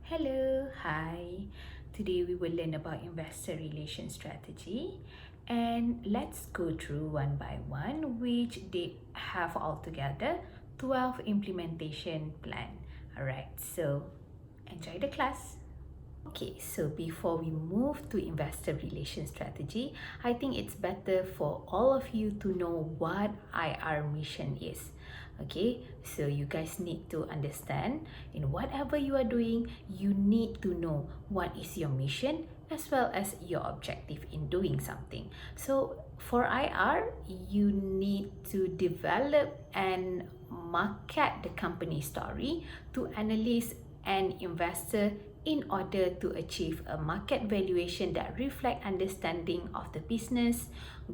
Hello, hi. Today we will learn about investor relation strategy and let's go through one by one, which they have altogether 12 implementation plan. Alright, so enjoy the class. Okay, so before we move to investor relation strategy, I think it's better for all of you to know what IR mission is. Okay, so you guys need to understand in whatever you are doing, you need to know what is your mission as well as your objective in doing something. So for IR, you need to develop and market the company story to analysts and investor in order to achieve a market valuation that reflect understanding of the business,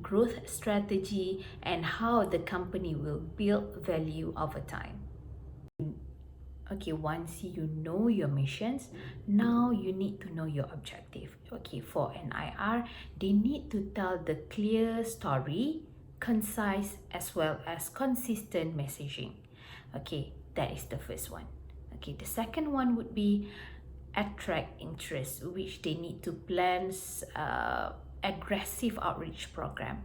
growth strategy, and how the company will build value over time. Okay, once you know your missions, now you need to know your objective. Okay, for an IR, they need to tell the clear story, concise as well as consistent messaging. Okay, that is the first one. Okay, the second one would be attract interest, which they need to plan aggressive outreach program.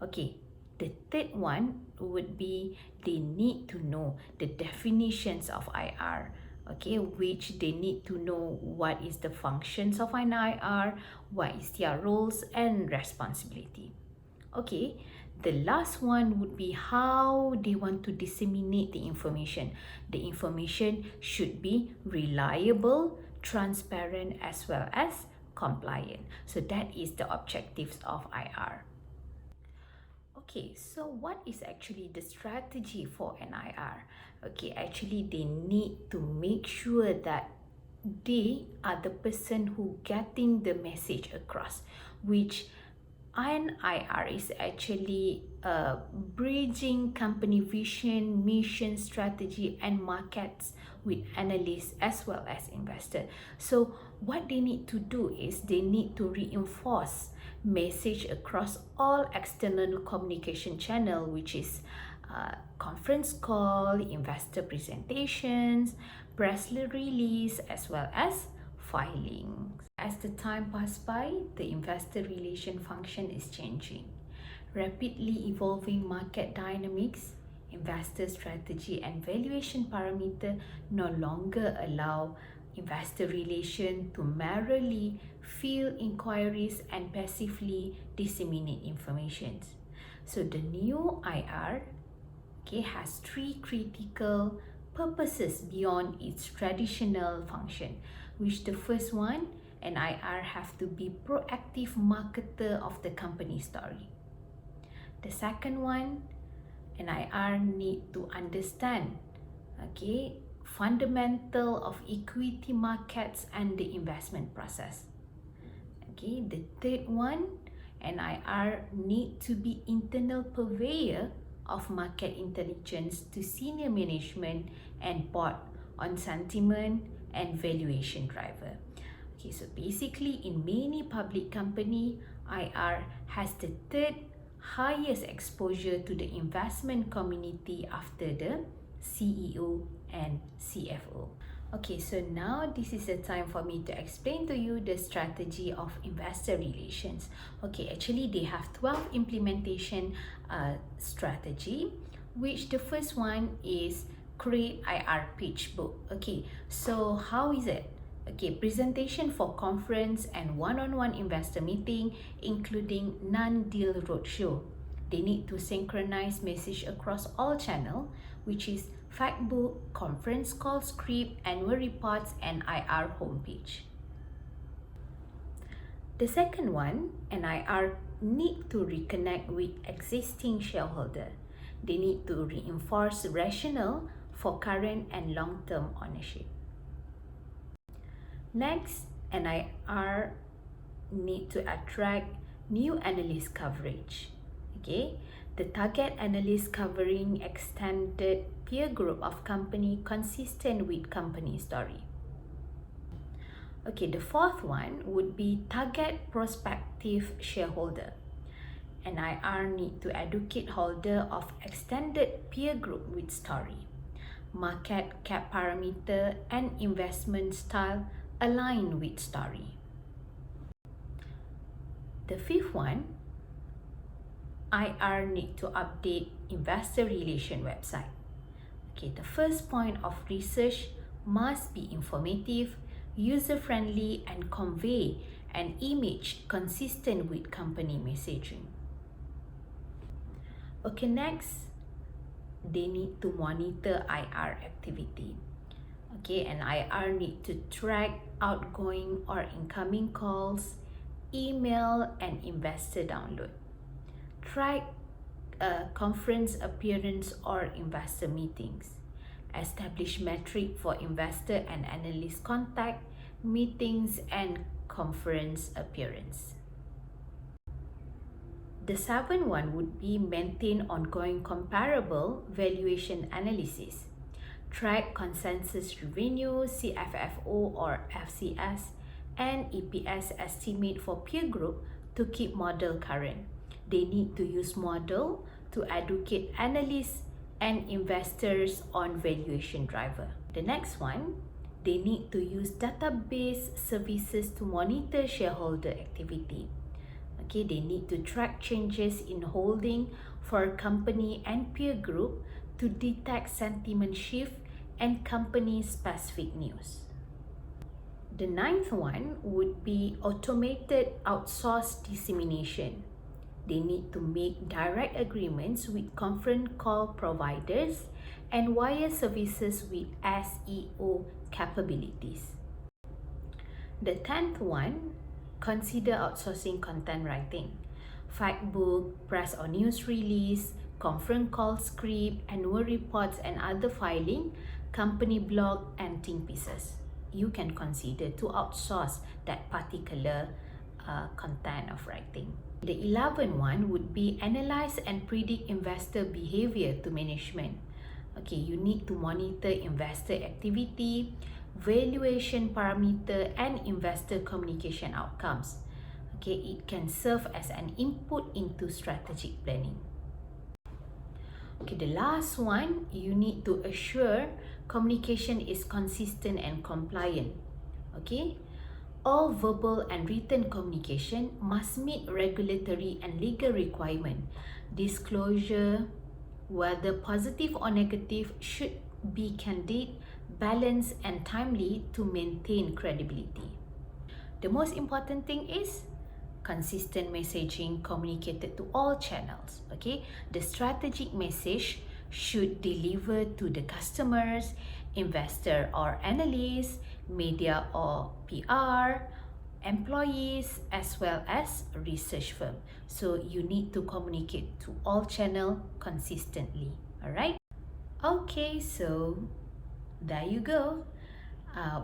Okay, the third one would be they need to know the definitions of IR. Okay, which they need to know what is the functions of an IR, what is their roles and responsibility. Okay, the last one would be how they want to disseminate the information. The information should be reliable, transparent as well as compliant. So that is the objectives of IR. Okay, so what is actually the strategy for an IR? Okay, actually they need to make sure that they are the person who getting the message across, which an IR is actually bridging company vision, mission, strategy, and markets with analysts as well as investors. So what they need to do is they need to reinforce message across all external communication channel, which is conference call, investor presentations, press release, as well as filings. As the time passes by, the investor relation function is changing. Rapidly evolving market dynamics, investor strategy and valuation parameter no longer allow investor relation to merely field inquiries and passively disseminate information. So the new IR has three critical purposes beyond its traditional function, which the first one, an IR have to be proactive marketer of the company story. The second one, an IR need to understand fundamental of equity markets and the investment process. Okay, the third one, an IR need to be internal purveyor of market intelligence to senior management and board on sentiment and valuation driver. Okay, so basically in many public company, IR has the third highest exposure to the investment community after the CEO and CFO. Okay, so now this is the time for me to explain to you the strategy of investor relations. Okay, actually they have 12 implementation strategy, which the first one is create IR pitch book. Okay, so how is it? Okay, presentation for conference and one-on-one investor meeting, including non-deal roadshow. They need to synchronize message across all channel, which is fact book, conference call script, annual reports, and IR homepage. The second one, an IR need to reconnect with existing shareholder. They need to reinforce rationale for current and long-term ownership. Next, an IR need to attract new analyst coverage. Okay, the target analyst covering extended peer group of company consistent with company story. Okay, the fourth one would be target prospective shareholder. An IR need to educate holder of extended peer group with story, market cap parameter and investment style align with story. The fifth one, IR need to update investor relation website. Okay, the first point of research must be informative, user-friendly, and convey an image consistent with company messaging. Okay, next, they need to monitor IR activity. Okay, and IR need to track outgoing or incoming calls, email, and investor download. Track conference appearance or investor meetings. Establish metric for investor and analyst contact, meetings, and conference appearance. The seventh one would be maintain ongoing comparable valuation analysis. Track consensus revenue, CFFO or FCS, and EPS estimate for peer group to keep model current. They need to use model to educate analysts and investors on valuation driver. The next one, they need to use database services to monitor shareholder activity. Okay, they need to track changes in holding for company and peer group to detect sentiment shift and company specific news. The ninth one would be automated outsourced dissemination. They need to make direct agreements with conference call providers and wire services with SEO capabilities. The 10th one, consider outsourcing content writing. Fact book, press or news release, conference call script, annual reports and other filing, company blog and think pieces. You can consider to outsource that particular content of writing. The 11th one would be analyze and predict investor behavior to management. Okay, you need to monitor investor activity, valuation parameter, and investor communication outcomes. Okay, it can serve as an input into strategic planning. Okay, the last one, you need to assure communication is consistent and compliant. Okay, all verbal and written communication must meet regulatory and legal requirement. Disclosure, whether positive or negative, should be candid, balanced, and timely to maintain credibility. The most important thing is consistent messaging communicated to all channels. Okay, the strategic message should deliver to the customers, investor or analysts, media or PR, employees, as well as research firm. So you need to communicate to all channels consistently. All right. Okay, so there you go.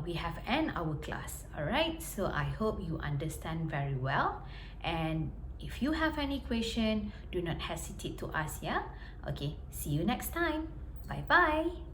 We have end our class. All right. So I hope you understand very well. And if you have any question, do not hesitate to ask. Yeah. Okay. See you next time. Bye bye.